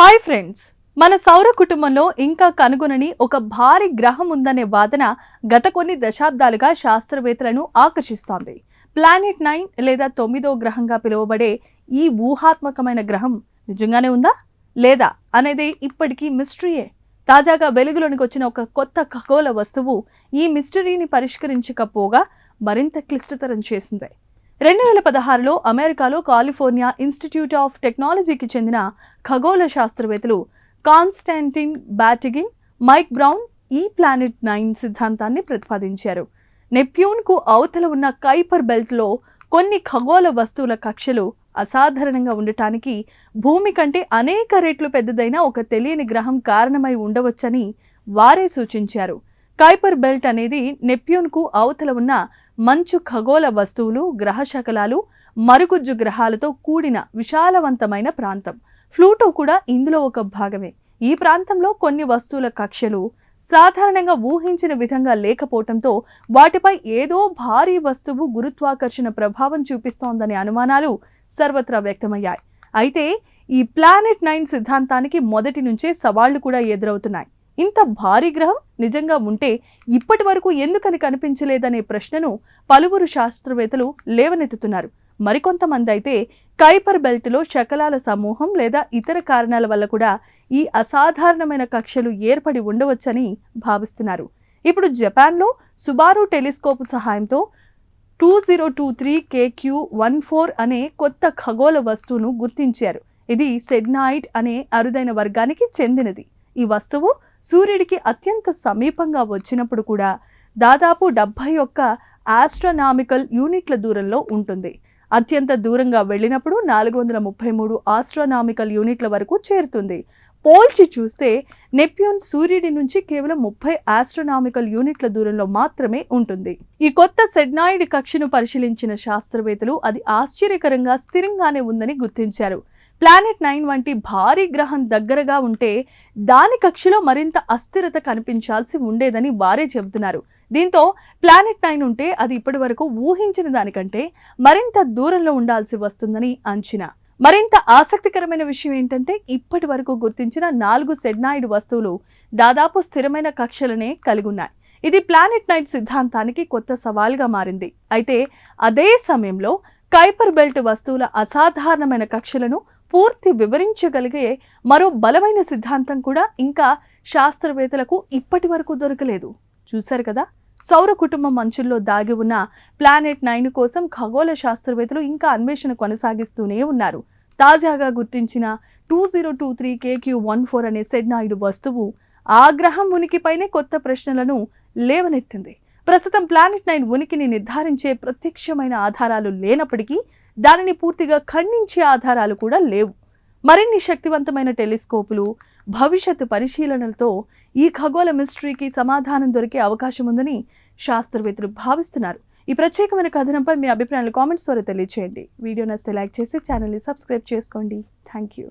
Hi friends, మన సౌర కుటుంబంలో ఇంకా కనుగొనని ఒక భారీ గ్రహం ఉందనే వాదన గత కొన్ని దశాబ్దాలుగా శాస్త్రవేత్తలను ఆకర్షిస్తోంది. ప్లానెట్ 9 లేదా 9వ గ్రహంగా పిలువబడే ఈ ఊహాత్మకమైన గ్రహం నిజంగానే ఉందా లేదా అనేది ఇప్పటికీ మిస్టరీయే. తాజాగా వెలుగులోనికి వచ్చిన ఒక కొత్త ఖగోళ వస్తువు ఈ మిస్టరీని పరిష్కరించకపోగా మరింత క్లిష్టతరం చేసింది. 2016లో అమెరికాలో కాలిఫోర్నియా ఇన్స్టిట్యూట్ ఆఫ్ టెక్నాలజీకి చెందిన ఖగోళ శాస్త్రవేత్తలు కాన్స్టాంటిన్ బాటిగిన్, మైక్ బ్రౌన్ ఈ ప్లానెట్ 9 సిద్ధాంతాన్ని ప్రతిపాదించారు. నెప్ట్యూన్కు అవతల ఉన్న కైపర్ బెల్ట్లో కొన్ని ఖగోళ వస్తువుల కక్షలు అసాధారణంగా ఉండటానికి భూమి కంటే అనేక రెట్లు పెద్దదైన ఒక తెలియని గ్రహం కారణమై ఉండవచ్చని వారే సూచించారు. కైపర్ బెల్ట్ అనేది నెప్ట్యూన్కు అవతల ఉన్న మంచు ఖగోళ వస్తువులు, గ్రహ శకలాలు, మరుగుజ్జు గ్రహాలతో కూడిన విశాలవంతమైన ప్రాంతం. ప్లూటో కూడా ఇందులో ఒక భాగమే. ఈ ప్రాంతంలో కొన్ని వస్తువుల కక్షలు సాధారణంగా ఊహించిన విధంగా లేకపోవడంతో వాటిపై ఏదో భారీ వస్తువు గురుత్వాకర్షణ ప్రభావం చూపిస్తోందనే అనుమానాలు సర్వత్రా వ్యక్తమయ్యాయి. అయితే ఈ ప్లానెట్ 9 సిద్ధాంతానికి మొదటి నుంచే సవాళ్లు కూడా ఎదురవుతున్నాయి. ఇంత భారీ గ్రహం నిజంగా ఉంటే ఇప్పటి వరకు ఎందుకని కనిపించలేదనే ప్రశ్నను పలువురు శాస్త్రవేత్తలు లేవనెత్తుతున్నారు. మరికొంతమంది అయితే కైపర్ బెల్ట్లో శకలాల సమూహం లేదా ఇతర కారణాల వల్ల కూడా ఈ అసాధారణమైన కక్షలు ఏర్పడి ఉండవచ్చని భావిస్తున్నారు. ఇప్పుడు జపాన్లో సుబారు టెలిస్కోప్ సహాయంతో 2023 KQ-14 అనే కొత్త ఖగోళ వస్తువును గుర్తించారు. ఇది సెడ్నాయిడ్ అనే అరుదైన వర్గానికి చెందినది. ఈ వస్తువు సూర్యుడికి అత్యంత సమీపంగా వచ్చినప్పుడు కూడా దాదాపు 71 ఆస్ట్రానామికల్ యూనిట్ల దూరంలో ఉంటుంది. అత్యంత దూరంగా వెళ్ళినప్పుడు 433 ఆస్ట్రానామికల్ యూనిట్ల వరకు చేరుతుంది. పోల్చి చూస్తే నెప్ట్యూన్ సూర్యుడి నుంచి కేవలం 30 ఆస్ట్రానామికల్ యూనిట్ల దూరంలో మాత్రమే ఉంటుంది. ఈ కొత్త సెడ్నాయిడ్ కక్షను పరిశీలించిన శాస్త్రవేత్తలు అది ఆశ్చర్యకరంగా స్థిరంగానే ఉందని గుర్తించారు. ప్లానెట్ 9 వంటి భారీ గ్రహం దగ్గరగా ఉంటే దాని కక్షలో మరింత అస్థిరత కనిపించాల్సి ఉండేదని వారే చెబుతున్నారు. దీంతో ప్లానెట్ 9 ఉంటే అది ఇప్పటి వరకు ఊహించిన దానికంటే మరింత దూరంలో ఉండాల్సి వస్తుందని అంచనా. మరింత ఆసక్తికరమైన విషయం ఏంటంటే ఇప్పటి వరకు గుర్తించిన 4 సెడ్నాయిడ్ వస్తువులు దాదాపు స్థిరమైన కక్షలనే కలిగి ఉన్నాయి. ఇది ప్లానెట్ 9 సిద్ధాంతానికి కొత్త సవాల్గా మారింది. అయితే అదే సమయంలో కైపర్ బెల్ట్ వస్తువుల అసాధారణమైన కక్షలను పూర్తి వివరించగలిగే మరో బలమైన సిద్ధాంతం కూడా ఇంకా శాస్త్రవేత్తలకు ఇప్పటి వరకు దొరకలేదు. చూశారు కదా, సౌర కుటుంబం అంచుల్లో దాగి ఉన్న ప్లానెట్ 9 కోసం ఖగోళ శాస్త్రవేత్తలు ఇంకా అన్వేషణ కొనసాగిస్తూనే ఉన్నారు. తాజాగా గుర్తించిన 2023 KQ-14 అనే సెడ్నాయిడ్ వస్తువు ఆ గ్రహం ఉనికిపైనే కొత్త ప్రశ్నలను లేవనెత్తింది. ప్రస్తుతం ప్లానెట్ 9 ఉనికిని నిర్ధారించే ప్రత్యక్షమైన ఆధారాలు లేనప్పటికీ దానిని పూర్తిగా ఖండించే ఆధారాలు కూడా లేవు. మరిన్ని శక్తివంతమైన టెలిస్కోపులు, భవిష్యత్తు పరిశీలనలతో ఈ ఖగోళ మిస్టరీకి సమాధానం దొరికే అవకాశం ఉందని శాస్త్రవేత్తలు భావిస్తున్నారు. ఈ ప్రత్యేకమైన కథనంపై మీ అభిప్రాయాలు కామెంట్స్ ద్వారా తెలియజేయండి. వీడియో నచ్చితే లైక్ చేసి ఛానల్ని సబ్స్క్రైబ్ చేసుకోండి. Thank you.